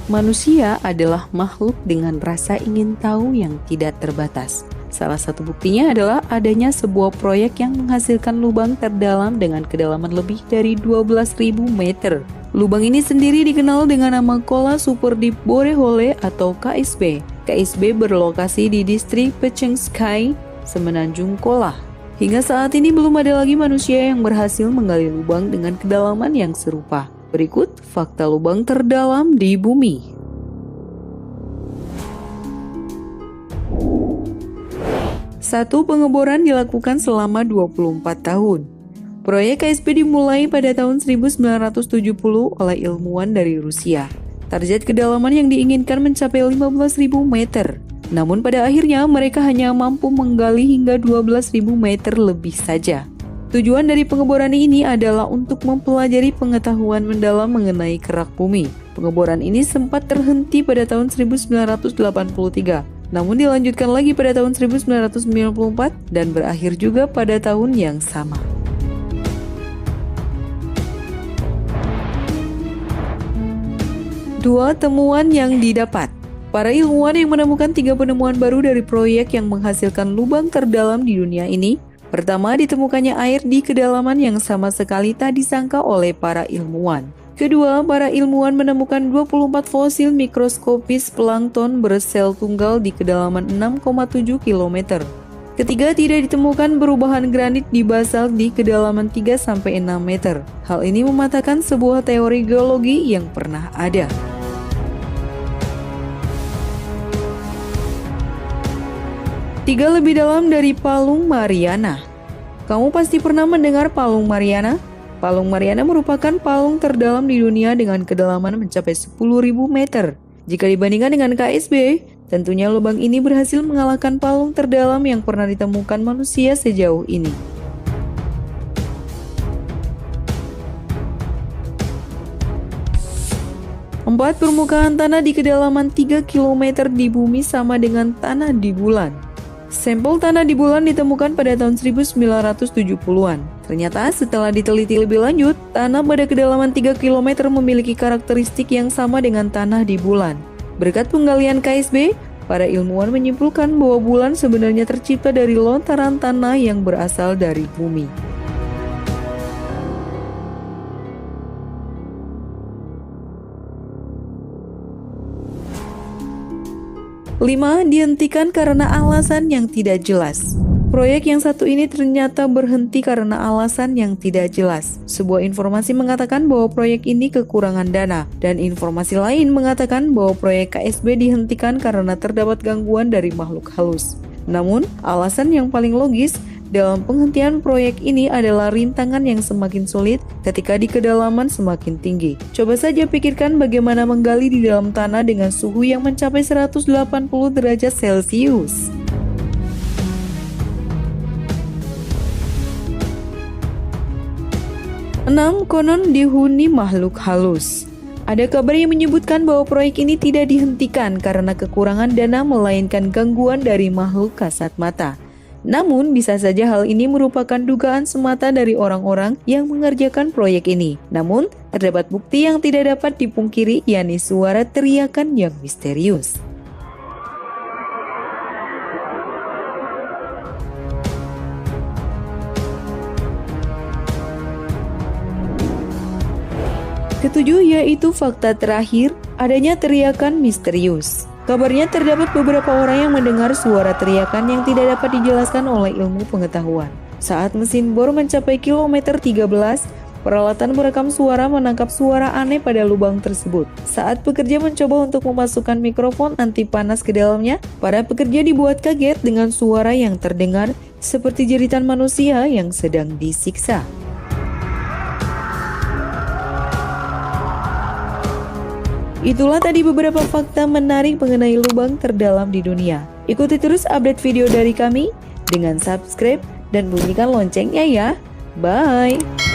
Manusia adalah makhluk dengan rasa ingin tahu yang tidak terbatas. Salah satu buktinya adalah adanya sebuah proyek yang menghasilkan lubang terdalam dengan kedalaman lebih dari 12.000 meter. Lubang ini sendiri dikenal dengan nama Kola Super Deep Borehole atau KSB. KSB berlokasi di distrik Pechenskai, Semenanjung Kola. Hingga saat ini belum ada lagi manusia yang berhasil menggali lubang dengan kedalaman yang serupa. Berikut fakta lubang terdalam di bumi. Satu, pengeboran dilakukan selama 24 tahun. Proyek KSB dimulai pada tahun 1970 oleh ilmuwan dari Rusia. Target kedalaman yang diinginkan mencapai 15.000 meter. Namun pada akhirnya mereka hanya mampu menggali hingga 12.000 meter lebih saja. Tujuan dari pengeboran ini adalah untuk mempelajari pengetahuan mendalam mengenai kerak bumi. Pengeboran ini sempat terhenti pada tahun 1983, namun dilanjutkan lagi pada tahun 1994 dan berakhir juga pada tahun yang sama. Dua, temuan yang didapat. Para ilmuwan yang menemukan 3 penemuan baru dari proyek yang menghasilkan lubang terdalam di dunia ini. Pertama, ditemukannya air di kedalaman yang sama sekali tak disangka oleh para ilmuwan. Kedua, para ilmuwan menemukan 24 fosil mikroskopis plankton bersel tunggal di kedalaman 6,7 km. Ketiga, tidak ditemukan perubahan granit di basalt di kedalaman 3-6 meter. Hal ini mematahkan sebuah teori geologi yang pernah ada. Tiga, lebih dalam dari Palung Mariana. Kamu pasti pernah mendengar Palung Mariana? Palung Mariana merupakan palung terdalam di dunia dengan kedalaman mencapai 10.000 meter. Jika dibandingkan dengan KSB, tentunya lubang ini berhasil mengalahkan palung terdalam yang pernah ditemukan manusia sejauh ini. Empat, permukaan tanah di kedalaman 3 km di bumi sama dengan tanah di bulan. Sampel tanah di bulan ditemukan pada tahun 1970-an. Ternyata setelah diteliti lebih lanjut, tanah pada kedalaman 3 km memiliki karakteristik yang sama dengan tanah di bulan. Berkat penggalian KSB, para ilmuwan menyimpulkan bahwa bulan sebenarnya tercipta dari lontaran tanah yang berasal dari bumi. Lima, dihentikan karena alasan yang tidak jelas. Proyek yang satu ini ternyata berhenti karena alasan yang tidak jelas. Sebuah informasi mengatakan bahwa proyek ini kekurangan dana, dan informasi lain mengatakan bahwa proyek KSB dihentikan karena terdapat gangguan dari makhluk halus. Namun, alasan yang paling logis dalam penghentian proyek ini adalah rintangan yang semakin sulit ketika di kedalaman semakin tinggi. Coba saja pikirkan bagaimana menggali di dalam tanah dengan suhu yang mencapai 180 derajat Celcius. Enam, konon dihuni makhluk halus. Ada kabar yang menyebutkan bahwa proyek ini tidak dihentikan karena kekurangan dana melainkan gangguan dari makhluk kasat mata. Namun, bisa saja hal ini merupakan dugaan semata dari orang-orang yang mengerjakan proyek ini. Namun, terdapat bukti yang tidak dapat dipungkiri, yakni suara teriakan yang misterius. Ketujuh, yaitu fakta terakhir, adanya teriakan misterius. Kabarnya terdapat beberapa orang yang mendengar suara teriakan yang tidak dapat dijelaskan oleh ilmu pengetahuan. Saat mesin bor mencapai kilometer 13, peralatan merekam suara menangkap suara aneh pada lubang tersebut. Saat pekerja mencoba untuk memasukkan mikrofon anti panas ke dalamnya, para pekerja dibuat kaget dengan suara yang terdengar seperti jeritan manusia yang sedang disiksa. Itulah tadi beberapa fakta menarik mengenai lubang terdalam di dunia. Ikuti terus update video dari kami dengan subscribe dan bunyikan loncengnya ya. Bye!